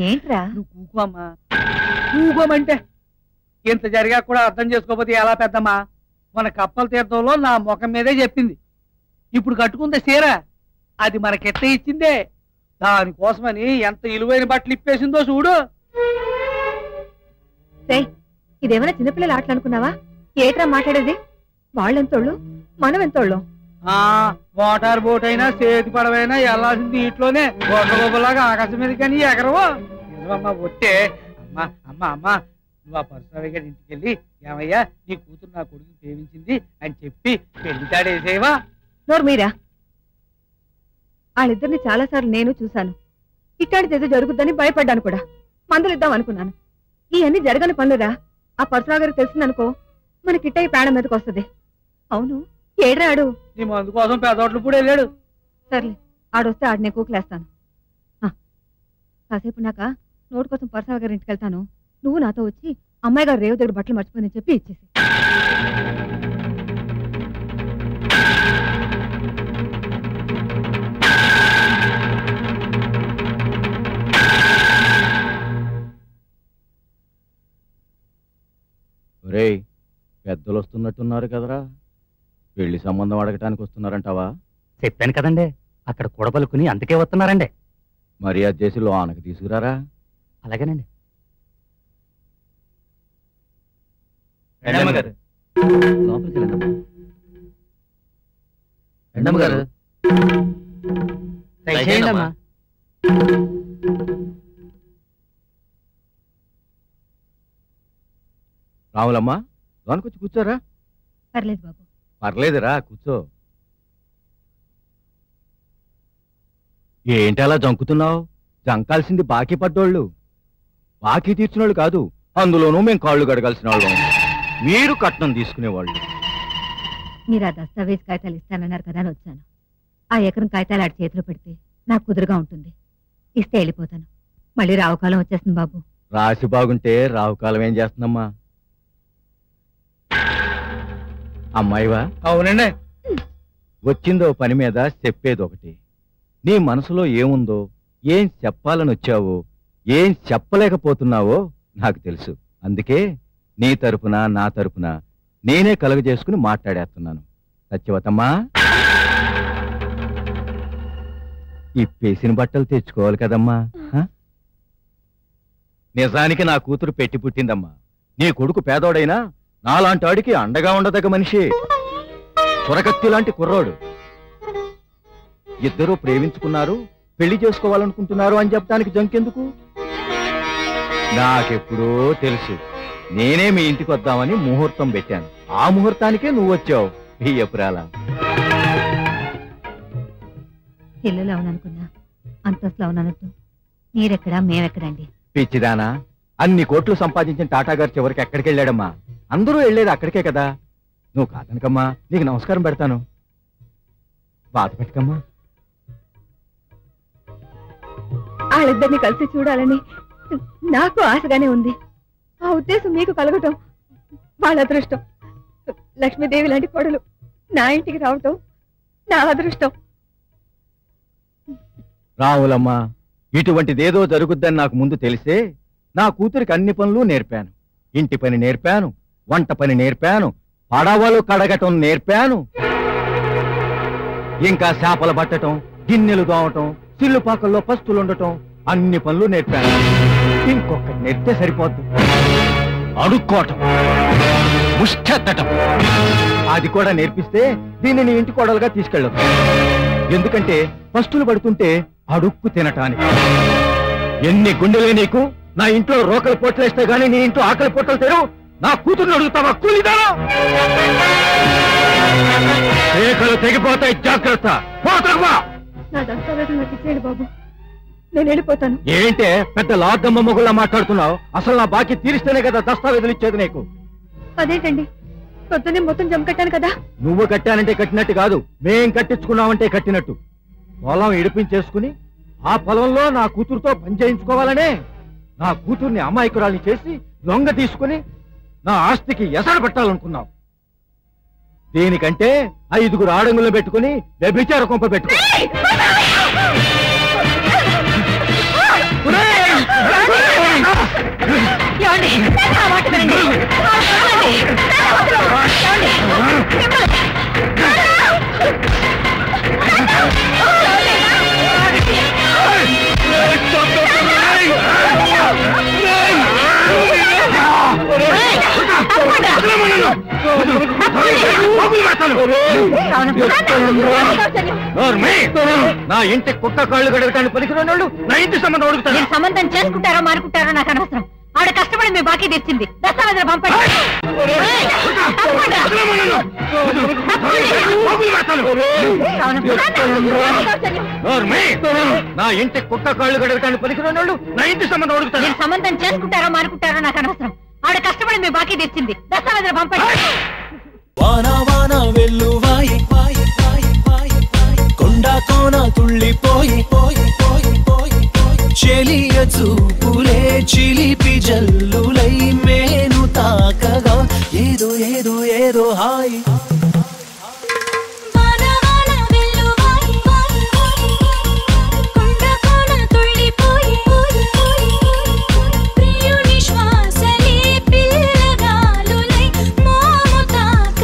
ఏంట్రా? నువ్వు కూకోమ్మా. కూకోమంటే ఇంత జరిగా కూడా అర్థం చేసుకోకపోతే ఎలా పెద్దమ్మా? మన కప్పల తీర్థంలో నా ముఖం మీదే చెప్పింది. ఇప్పుడు కట్టుకుందే చీర అది మనకెట్ట ఇచ్చిందే. దానికోసమని ఎంత ఇలువైన బట్టలు ఇప్పేసిందో చూడు. ఇదేమైనా చిన్నపిల్లలు ఆటలు అనుకున్నావా? ఏట్రా మాట్లాడేది? వాళ్ళెంతోళ్ళు, మనం ఎంతోళ్ళం. మోటార్ బోట్ అయినా చేతి పడవైనా వెళ్ళాల్సింది ఇంట్లోనే. గొడ్డగొబ్బలాగా ఆకాశం మీద కానీ ఎగరవో. నిజమమ్మా ఒట్టే. అమ్మా అమ్మా అమ్మా నువ్వు ఆ పరశురామయ్య గారి ఇంటికి వెళ్ళి ఏమయ్యా నీ కూతురు నా కొడుకుని ప్రేమించింది అని చెప్పి పెళ్లితాడేసేవా? నోరు మీరా. వాళ్ళిద్దరిని చాలాసార్లు నేను చూశాను. ఇట్టాడిది ఏదో జరుగుద్దని భయపడ్డాను కూడా. మందులిద్దాం అనుకున్నాను. ఇవన్నీ జరగని పనులురా. ఆ పరశురావు గారికి తెలిసిందనుకో మనకిట్ట ఈ ప్రాణం మీదకి వస్తుంది. అవును ఏడ్రాడు? నీ మందు కోసం పెదోట్లు కూడా వెళ్ళాడు. సర్లే ఆడొస్తే ఆడినే కూకులేస్తాను. కాసేపు నాక నోటు కోసం పరశురావు గారి ఇంటికి వెళ్తాను. నువ్వు నాతో వచ్చి అమ్మాయి గారు రేవు దగ్గర బట్టలు మర్చిపోయిందని చెప్పి ఇచ్చేసి. ఒరేయ్, పెద్దలు వస్తున్నట్టున్నారు కదరా. పెళ్లి సంబంధం అడగటానికి వస్తున్నారంటావా? చెప్పాను కదండి, అక్కడ కూడబలుకుని అందుకే వస్తున్నారండి. మర్యాద చేసి లోనకి తీసుకురారా. అలాగేనండి. రాములమ్మా, లోనకొచ్చి కూర్చోరా. పర్లేదు బాబు. పర్లేదురా, కూర్చో. ఏంటి అలా జంకుతున్నావు? జంకాల్సింది బాకీ పడ్డోళ్ళు, బాకీ తీర్చినోళ్ళు కాదు. అందులోనూ మేము కాళ్ళు గడగాల్సిన వాళ్ళం, మీరు కట్నం తీసుకునేవాళ్ళు. మీరు ఆ దస్తావేజ్ కాగితాలు ఇస్తానన్నారు కదా అని వచ్చాను. ఆ ఎకరం కాగితాలు ఆడి చేతిలో పెడితే నాకు కుదురుగా ఉంటుంది. ఇస్తే వెళ్ళిపోతాను. మళ్ళీ రావుకాలం వచ్చేస్తుంది బాబు. రాసి బాగుంటే రావుకాలం ఏం చేస్తుందమ్మా? అమ్మాయివా? అవునండి. వచ్చిందో పని మీద చెప్పేది ఒకటి. నీ మనసులో ఏముందో, ఏం చెప్పాలని వచ్చావో, ఏం చెప్పలేకపోతున్నావో నాకు తెలుసు. అందుకే నీ తరపున నా తరపున నేనే కలుగజేసుకుని మాట్లాడేస్తున్నాను. సత్యవతమ్మా, ఇప్పేసిన బట్టలు తెచ్చుకోవాలి కదమ్మా. నిజానికి నా కూతురు పెట్టి పుట్టిందమ్మా. నీ కొడుకు పేదోడైనా నాలాంటి వాడికి అండగా ఉండదగ్గ మనిషి. సురకత్తి లాంటి కుర్రోడు. ఇద్దరూ ప్రేమించుకున్నారు, పెళ్లి చేసుకోవాలనుకుంటున్నారు అని చెప్పడానికి జంకెందుకు? నాకెప్పుడో తెలుసు. నేనే మీ ఇంటికి వద్దామని ముహూర్తం పెట్టాను. ఆ ముహూర్తానికే నువ్వు వచ్చావు. బియ్యపురాలా. ఇల్లులో అవుననుకున్నా, అంతస్తులో అవుననొద్దు. మీరెక్కడా మేమెక్కడండి? పిచ్చిదానా, అన్ని కోట్లు సంపాదించిన టాటా గారు చివరికి ఎక్కడికి వెళ్ళాడమ్మా? అందరూ వెళ్ళేది అక్కడికే కదా. నువ్వు కాదనకమ్మా, నీకు నమస్కారం పెడతాను. బాధ పెట్టకమ్మా. వాళ్ళిద్దరిని కలిసి చూడాలని నాకు ఆశగానే ఉంది. ఆ ఉద్దేశం మీకు కలగటం వాళ్ళ అదృష్టం. లక్ష్మీదేవి లాంటి కొడలు నా ఇంటికి రావటం నా అదృష్టం. రావులమ్మా, ఇటువంటిదేదో జరుగుద్దని నాకు ముందు తెలిసే నా కూతురికి అన్ని పనులు నేర్పాను. ఇంటి పని నేర్పాను, వంట పని నేర్పాను, పడవలు కడగటం నేర్పాను, ఇంకా చేపలు పట్టటం, గిన్నెలు దోమటం, చిల్లుపాకల్లో పస్తులు ఉండటం, అన్ని పనులు నేర్పాను. ఇంకొకటి నేర్పితే సరిపోద్దు. అడుక్కోవటం, ముష్టెత్తటం, అది కూడా నేర్పిస్తే దీన్ని నీ ఇంటి కోడలుగా తీసుకెళ్ళదు. ఎందుకంటే పస్తులు పడుతుంటే అడుక్కు తినటానికి. ఎన్ని గుండెలే నీకు? నా ఇంట్లో రోకలు పొట్లేస్తే గానీ నీ ఇంట్లో ఆకలి పొట్టలు తెరు. నా కూతుర్ని అడుగుతావా? కూలిదానా? రేఖలు తెగిపోతాయి, జాగ్రత్త. నా దస్తావేజులు నాకు ఇచ్చేయండి బాబు, నేను వెళ్ళిపోతాను. ఏంటే పెద్ద లాద్దమ్మ మొగుళ్ళ మాట్లాడుతున్నావు? అసలు నా బాకీ తీరిస్తేనే కదా దస్తావేజులు ఇచ్చేది నీకు. అదేంటండి, పొద్దున్నే మొత్తం జమ కట్టాను కదా. నువ్వు కట్టానంటే కట్టినట్టు కాదు, మేం కట్టించుకున్నావంటే కట్టినట్టు. పొలం ఇడిపించేసుకుని ఆ పొలంలో నా కూతురుతో పని చేయించుకోవాలనే నా కూతుర్ని అమాయకురాల్ని చేసి లొంగ తీసుకుని నా ఆస్తికి ఎసరు పెట్టాలనుకున్నావు. దీనికంటే 5 ఆడంగులు పెట్టుకుని వ్యభిచార కొంప పెట్టుకో. నా ఇంటి కుక్క కాళ్ళు గడగటాన్ని పలికిన వాళ్ళు నా ఇంటి సంబంధం అడుగుతారు. సంబంధం చేసుకుంటారో మానుకుంటారో నాకు అనవసరం. ఆవిడ కష్టపడి మీ బాకీ తెచ్చింది. దస్తావేజులు పంపండి. నా ఇంటి కుక్క కాళ్ళు గడగటాన్ని పలికిన వాళ్ళు నా ఇంటి సంబంధం అడుగుతారు. సంబంధం చేసుకుంటారో మానుకుంటారో నాకు అనవసరం. ఆవిడ కష్టపడి మీ బాకీ తెచ్చింది. దస్తావేజులు పంపండి. వానా వానా వెల్లువాయి కొండా కోన తుళ్ళిపోయి చెలియ చూపులే చిలిపి జల్లులై మేను తాకగా ఏదో ఏదో ఏదో హాయి.